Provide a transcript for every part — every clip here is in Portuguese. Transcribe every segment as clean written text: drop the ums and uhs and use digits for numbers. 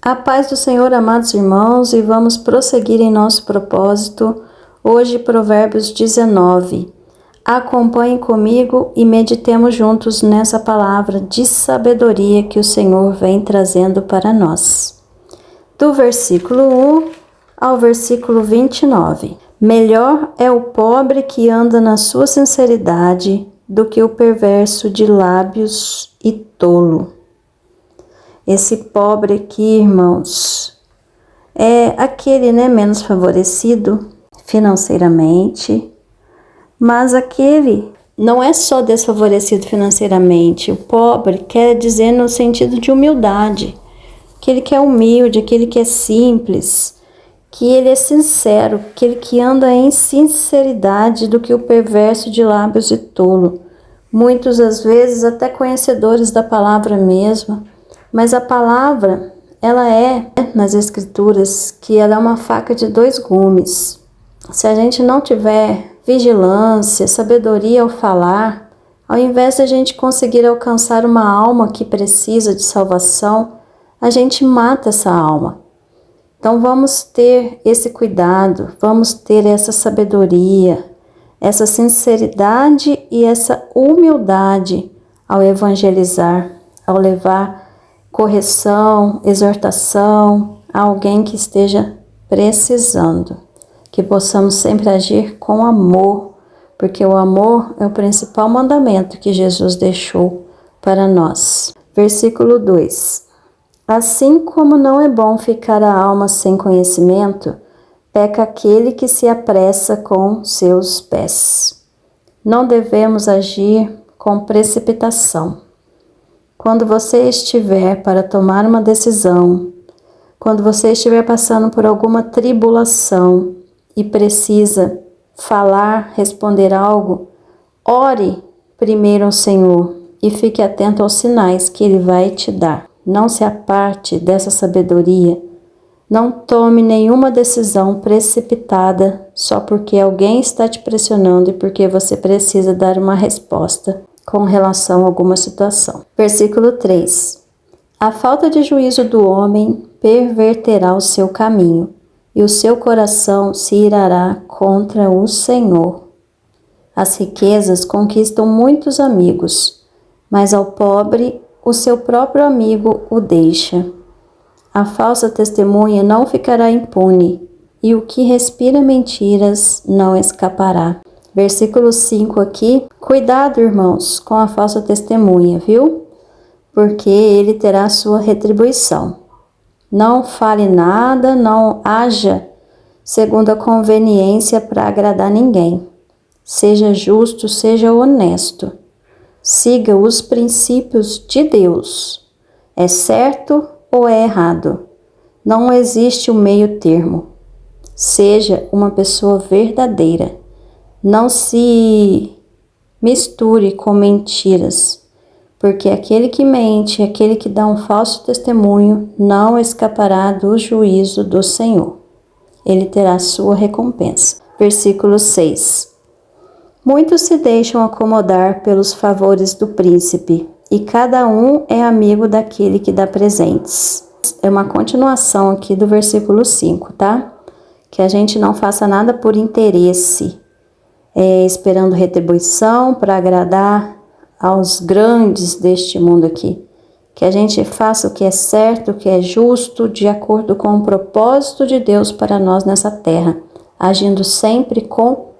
A paz do Senhor, amados irmãos, e vamos prosseguir em nosso propósito. Hoje, Provérbios 19. Acompanhe comigo e meditemos juntos nessa palavra de sabedoria que o Senhor vem trazendo para nós. Do versículo 1 ao versículo 29. Melhor é o pobre que anda na sua sinceridade do que o perverso de lábios e tolo. Esse pobre aqui, irmãos, é aquele, menos favorecido financeiramente, mas aquele não é só desfavorecido financeiramente. O pobre quer dizer no sentido de humildade, aquele que é humilde, aquele que é simples, que ele é sincero, aquele que anda em sinceridade do que o perverso de lábios e tolo. Muitos, às vezes, até conhecedores da palavra mesma, mas a palavra, ela é, nas escrituras, que ela é uma faca de dois gumes. Se a gente não tiver vigilância, sabedoria ao falar, ao invés de a gente conseguir alcançar uma alma que precisa de salvação, a gente mata essa alma. Então vamos ter esse cuidado, vamos ter essa sabedoria, essa sinceridade e essa humildade ao evangelizar, ao levar correção, exortação a alguém que esteja precisando. Que possamos sempre agir com amor, porque o amor é o principal mandamento que Jesus deixou para nós. Versículo 2. Assim como não é bom ficar a alma sem conhecimento, peca aquele que se apressa com seus pés. Não devemos agir com precipitação. Quando você estiver para tomar uma decisão, quando você estiver passando por alguma tribulação e precisa falar, responder algo, ore primeiro ao Senhor e fique atento aos sinais que Ele vai te dar. Não se aparte dessa sabedoria. Não tome nenhuma decisão precipitada só porque alguém está te pressionando e porque você precisa dar uma resposta com relação a alguma situação. Versículo 3. A falta de juízo do homem perverterá o seu caminho, e o seu coração se irará contra o Senhor. As riquezas conquistam muitos amigos, mas ao pobre o seu próprio amigo o deixa. A falsa testemunha não ficará impune, e o que respira mentiras não escapará. Versículo 5 aqui, cuidado, irmãos, com a falsa testemunha, viu? Porque ele terá sua retribuição. Não fale nada, não haja segundo a conveniência para agradar ninguém. Seja justo, seja honesto. Siga os princípios de Deus. É certo ou é errado? Não existe um meio termo. Seja uma pessoa verdadeira. Não se misture com mentiras, porque aquele que mente, aquele que dá um falso testemunho, não escapará do juízo do Senhor. Ele terá sua recompensa. Versículo 6. Muitos se deixam acomodar pelos favores do príncipe, e cada um é amigo daquele que dá presentes. É uma continuação aqui do versículo 5, tá? Que a gente não faça nada por interesse, esperando retribuição para agradar aos grandes deste mundo aqui. Que a gente faça o que é certo, o que é justo, de acordo com o propósito de Deus para nós nessa terra, agindo sempre com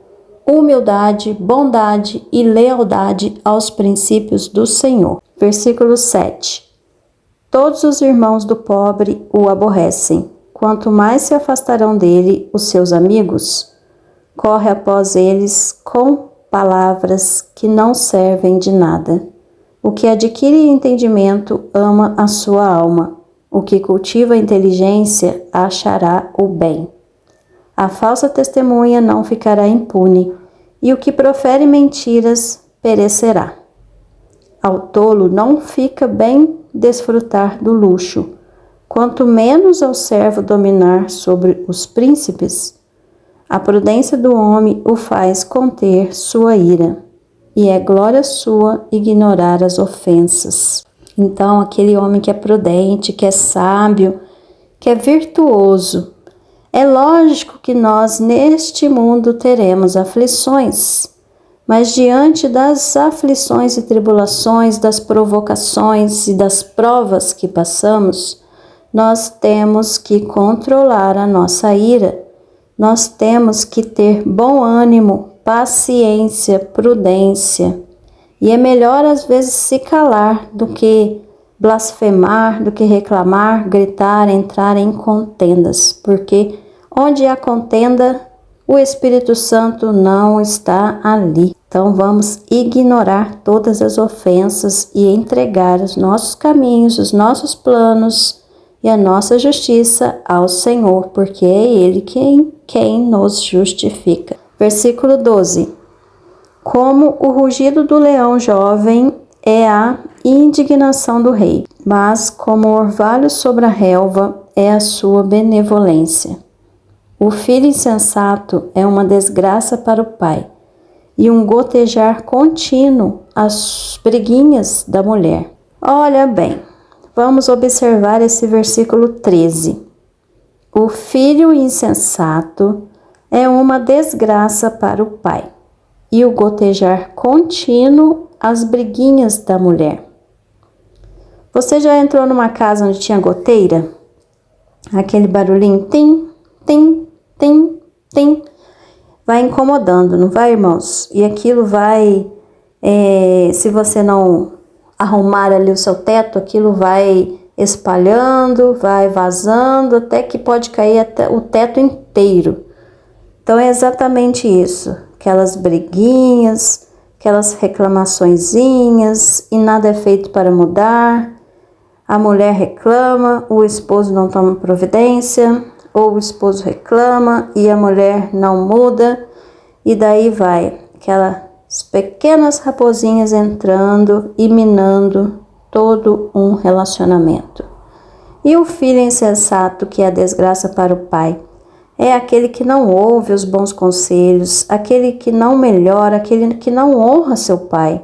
humildade, bondade e lealdade aos princípios do Senhor. Versículo 7. Todos os irmãos do pobre o aborrecem. Quanto mais se afastarão dele os seus amigos, corre após eles com palavras que não servem de nada. O que adquire entendimento ama a sua alma. O que cultiva a inteligência achará o bem. A falsa testemunha não ficará impune, e o que profere mentiras perecerá. Ao tolo não fica bem desfrutar do luxo, quanto menos ao servo dominar sobre os príncipes. A prudência do homem o faz conter sua ira, e é glória sua ignorar as ofensas. Então, aquele homem que é prudente, que é sábio, que é virtuoso. É lógico que nós neste mundo teremos aflições, mas diante das aflições e tribulações, das provocações e das provas que passamos, nós temos que controlar a nossa ira, nós temos que ter bom ânimo, paciência, prudência. E é melhor às vezes se calar do que blasfemar, do que reclamar, gritar, entrar em contendas, porque onde há contenda, o Espírito Santo não está ali. Então vamos ignorar todas as ofensas e entregar os nossos caminhos, os nossos planos e a nossa justiça ao Senhor, porque é Ele quem nos justifica. Versículo 12. Como o rugido do leão jovem é a indignação do rei, mas como o orvalho sobre a relva é a sua benevolência. O filho insensato é uma desgraça para o pai, e um gotejar contínuo as briguinhas da mulher. Olha bem, vamos observar esse versículo 13. O filho insensato é uma desgraça para o pai, e o gotejar contínuo as briguinhas da mulher. Você já entrou numa casa onde tinha goteira? Aquele barulhinho tim, tim, tim, tim. Vai incomodando, não vai, irmãos? E aquilo vai, se você não arrumar ali o seu teto, aquilo vai espalhando, vai vazando, até que pode cair até o teto inteiro. Então é exatamente isso, aquelas briguinhas, aquelas reclamaçõezinhas e nada é feito para mudar. A mulher reclama, o esposo não toma providência, ou o esposo reclama e a mulher não muda, e daí vai aquelas pequenas raposinhas entrando e minando todo um relacionamento. E o filho insensato, que é a desgraça para o pai, é aquele que não ouve os bons conselhos, aquele que não melhora, aquele que não honra seu pai.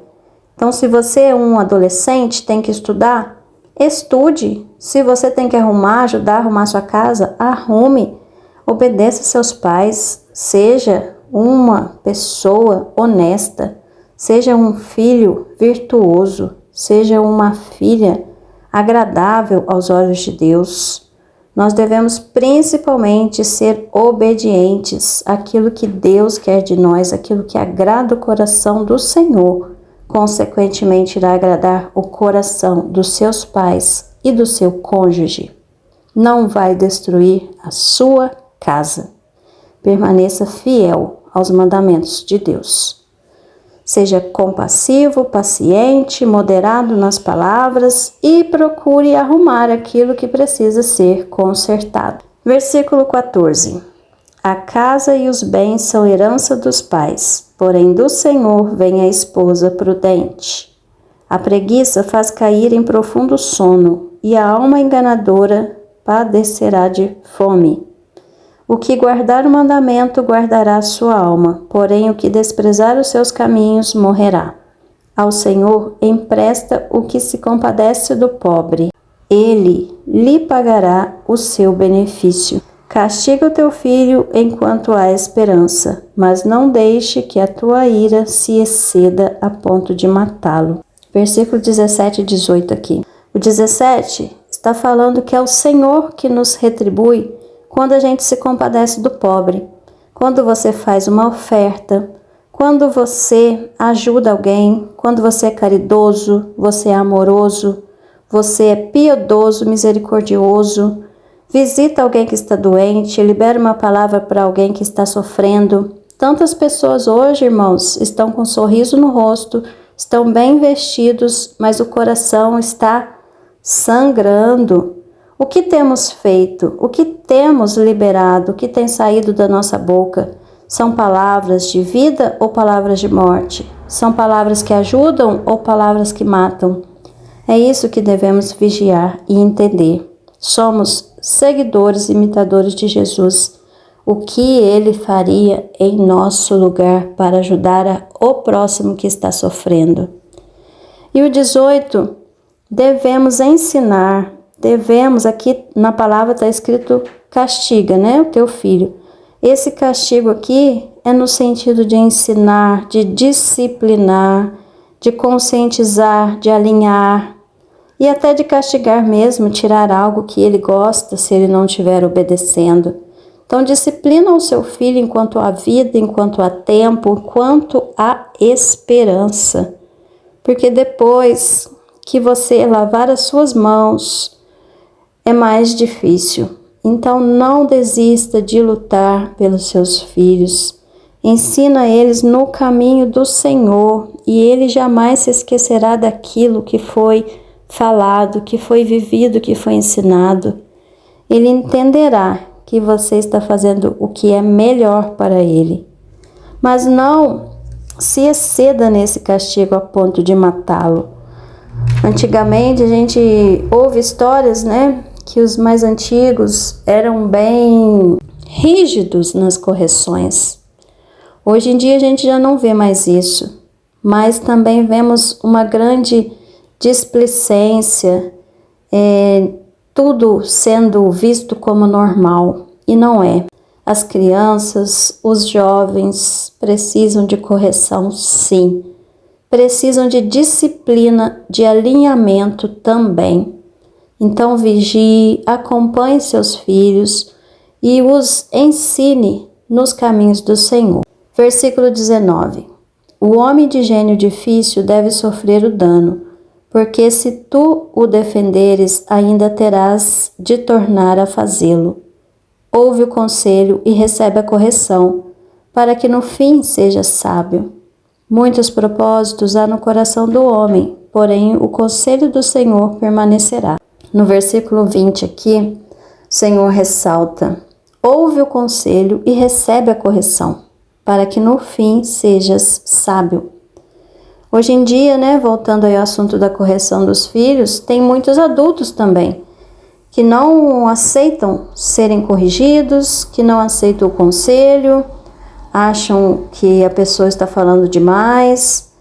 Então, se você é um adolescente, tem que estudar, estude. Se você tem que ajudar a arrumar sua casa, arrume. Obedeça seus pais, seja uma pessoa honesta, seja um filho virtuoso, seja uma filha agradável aos olhos de Deus. Nós devemos principalmente ser obedientes àquilo que Deus quer de nós, aquilo que agrada o coração do Senhor. Consequentemente, irá agradar o coração dos seus pais e do seu cônjuge. Não vai destruir a sua casa. Permaneça fiel aos mandamentos de Deus. Seja compassivo, paciente, moderado nas palavras e procure arrumar aquilo que precisa ser consertado. Versículo 14. A casa e os bens são herança dos pais, porém do Senhor vem a esposa prudente. A preguiça faz cair em profundo sono, e a alma enganadora padecerá de fome. O que guardar o mandamento guardará a sua alma, porém o que desprezar os seus caminhos morrerá. Ao Senhor empresta o que se compadece do pobre. Ele lhe pagará o seu benefício. Castiga o teu filho enquanto há esperança, mas não deixe que a tua ira se exceda a ponto de matá-lo. Versículo 17 e 18 aqui. O 17 está falando que é o Senhor que nos retribui quando a gente se compadece do pobre, quando você faz uma oferta, quando você ajuda alguém, quando você é caridoso, você é amoroso, você é piedoso, misericordioso, visita alguém que está doente, libera uma palavra para alguém que está sofrendo. Tantas pessoas hoje, irmãos, estão com um sorriso no rosto, estão bem vestidos, mas o coração está sangrando. O que temos feito? O que temos liberado? O que tem saído da nossa boca? São palavras de vida ou palavras de morte? São palavras que ajudam ou palavras que matam? É isso que devemos vigiar e entender. Somos seguidores, imitadores de Jesus. O que ele faria em nosso lugar para ajudar o próximo que está sofrendo? E o 18, devemos ensinar, devemos, aqui na palavra está escrito castiga, né, o teu filho. Esse castigo aqui é no sentido de ensinar, de disciplinar, de conscientizar, de alinhar e até de castigar mesmo, tirar algo que ele gosta se ele não estiver obedecendo. Então disciplina o seu filho enquanto há vida, enquanto há tempo, enquanto há esperança. Porque depois que você lavar as suas mãos, é mais difícil. Então não desista de lutar pelos seus filhos. Ensina eles no caminho do Senhor e ele jamais se esquecerá daquilo que foi falado, que foi vivido, que foi ensinado. Ele entenderá que você está fazendo o que é melhor para ele. Mas não se exceda nesse castigo a ponto de matá-lo. Antigamente a gente ouve histórias, né, que os mais antigos eram bem rígidos nas correções. Hoje em dia a gente já não vê mais isso, mas também vemos uma grande displicência, tudo sendo visto como normal, e não é. As crianças, os jovens precisam de correção, sim. Precisam de disciplina, de alinhamento também. Então vigie, acompanhe seus filhos e os ensine nos caminhos do Senhor. Versículo 19. O homem de gênio difícil deve sofrer o dano, porque se tu o defenderes, ainda terás de tornar a fazê-lo. Ouve o conselho e recebe a correção, para que no fim seja sábio. Muitos propósitos há no coração do homem, porém o conselho do Senhor permanecerá. No versículo 20 aqui, o Senhor ressalta: ouve o conselho e recebe a correção, para que no fim sejas sábio. Hoje em dia, né, voltando aí ao assunto da correção dos filhos, tem muitos adultos também que não aceitam serem corrigidos, que não aceitam o conselho, acham que a pessoa está falando demais.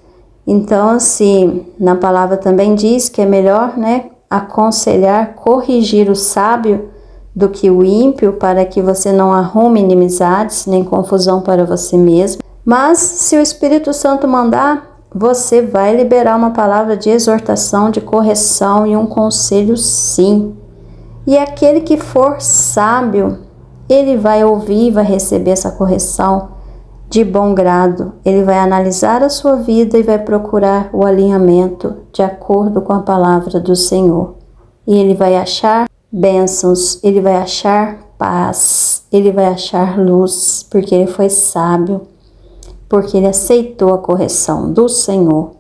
Então, assim, na palavra também diz que é melhor, né, aconselhar, corrigir o sábio do que o ímpio, para que você não arrume inimizades nem confusão para você mesmo. Mas se o Espírito Santo mandar, você vai liberar uma palavra de exortação, de correção e um conselho, sim. E aquele que for sábio, ele vai ouvir, vai receber essa correção de bom grado. Ele vai analisar a sua vida e vai procurar o alinhamento de acordo com a palavra do Senhor. E ele vai achar bênçãos, ele vai achar paz, ele vai achar luz, porque ele foi sábio, porque ele aceitou a correção do Senhor.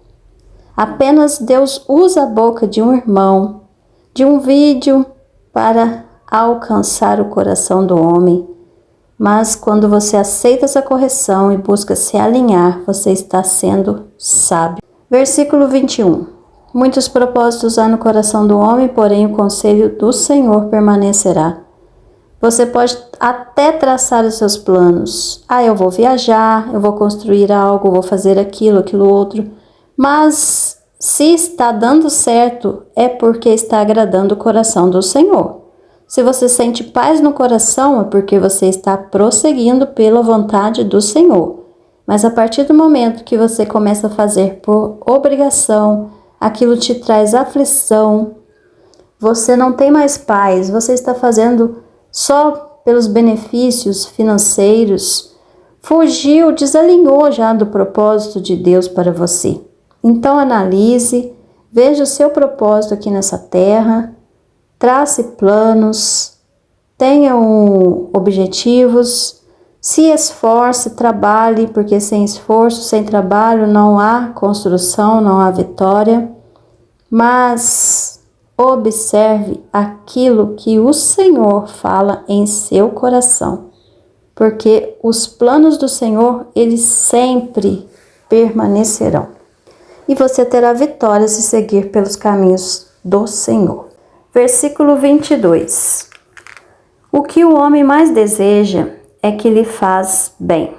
Apenas Deus usa a boca de um irmão, de um vídeo, para alcançar o coração do homem. Mas quando você aceita essa correção e busca se alinhar, você está sendo sábio. Versículo 21. Muitos propósitos há no coração do homem, porém o conselho do Senhor permanecerá. Você pode até traçar os seus planos. Eu vou viajar, eu vou construir algo, vou fazer aquilo, aquilo outro. Mas se está dando certo, é porque está agradando o coração do Senhor. Se você sente paz no coração, é porque você está prosseguindo pela vontade do Senhor. Mas a partir do momento que você começa a fazer por obrigação, aquilo te traz aflição, você não tem mais paz, você está fazendo só pelos benefícios financeiros, fugiu, desalinhou já do propósito de Deus para você. Então analise, veja o seu propósito aqui nessa terra, trace planos, tenha objetivos, se esforce, trabalhe, porque sem esforço, sem trabalho não há construção, não há vitória. Mas observe aquilo que o Senhor fala em seu coração, porque os planos do Senhor, eles sempre permanecerão. E você terá vitória se seguir pelos caminhos do Senhor. Versículo 22. O que o homem mais deseja é que lhe faz bem.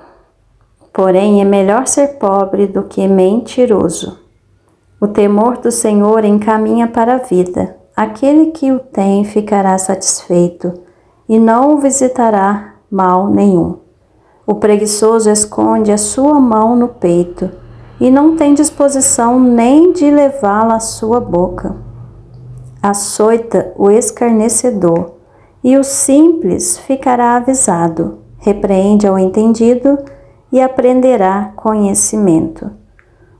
Porém, é melhor ser pobre do que mentiroso. O temor do Senhor encaminha para a vida, aquele que o tem ficará satisfeito e não o visitará mal nenhum. O preguiçoso esconde a sua mão no peito e não tem disposição nem de levá-la à sua boca. Açoita o escarnecedor e o simples ficará avisado. Repreende ao entendido e aprenderá conhecimento.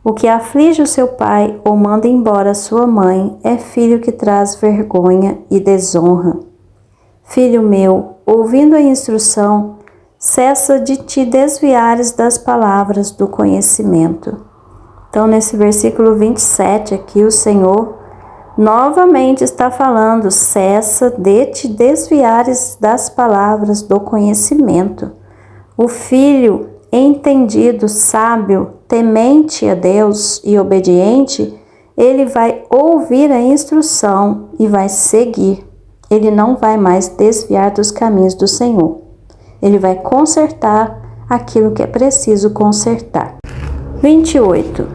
O que aflige o seu pai ou manda embora sua mãe é filho que traz vergonha e desonra. Filho meu, ouvindo a instrução, cessa de te desviares das palavras do conhecimento. Então, nesse versículo 27 aqui, o Senhor novamente está falando, cessa de te desviares das palavras do conhecimento. O filho entendido, sábio, temente a Deus e obediente, ele vai ouvir a instrução e vai seguir. Ele não vai mais desviar dos caminhos do Senhor. Ele vai consertar aquilo que é preciso consertar. 28.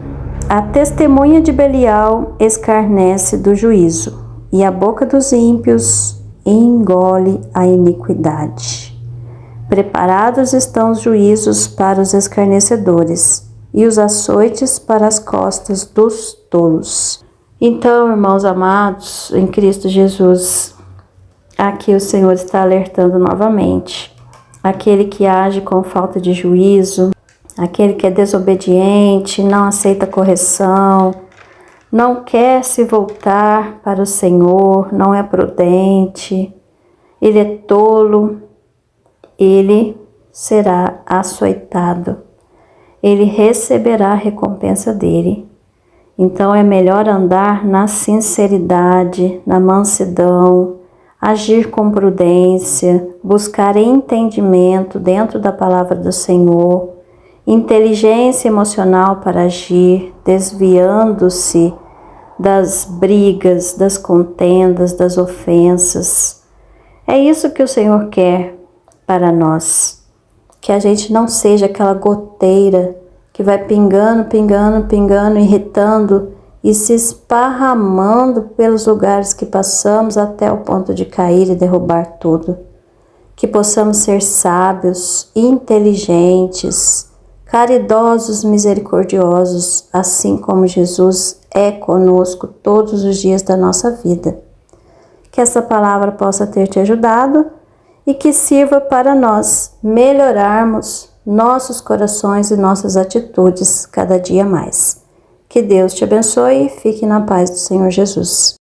A testemunha de Belial escarnece do juízo, e a boca dos ímpios engole a iniquidade. Preparados estão os juízos para os escarnecedores, e os açoites para as costas dos tolos. Então, irmãos amados, em Cristo Jesus, aqui o Senhor está alertando novamente. Aquele que age com falta de juízo, aquele que é desobediente, não aceita correção, não quer se voltar para o Senhor, não é prudente, ele é tolo, ele será açoitado, ele receberá a recompensa dele. Então é melhor andar na sinceridade, na mansidão, agir com prudência, buscar entendimento dentro da palavra do Senhor, inteligência emocional para agir, desviando-se das brigas, das contendas, das ofensas. É isso que o Senhor quer para nós, que a gente não seja aquela goteira que vai pingando, pingando, pingando, irritando e se esparramando pelos lugares que passamos até o ponto de cair e derrubar tudo. Que possamos ser sábios, inteligentes, caridosos, misericordiosos, assim como Jesus é conosco todos os dias da nossa vida. Que essa palavra possa ter te ajudado e que sirva para nós melhorarmos nossos corações e nossas atitudes cada dia mais. Que Deus te abençoe e fique na paz do Senhor Jesus.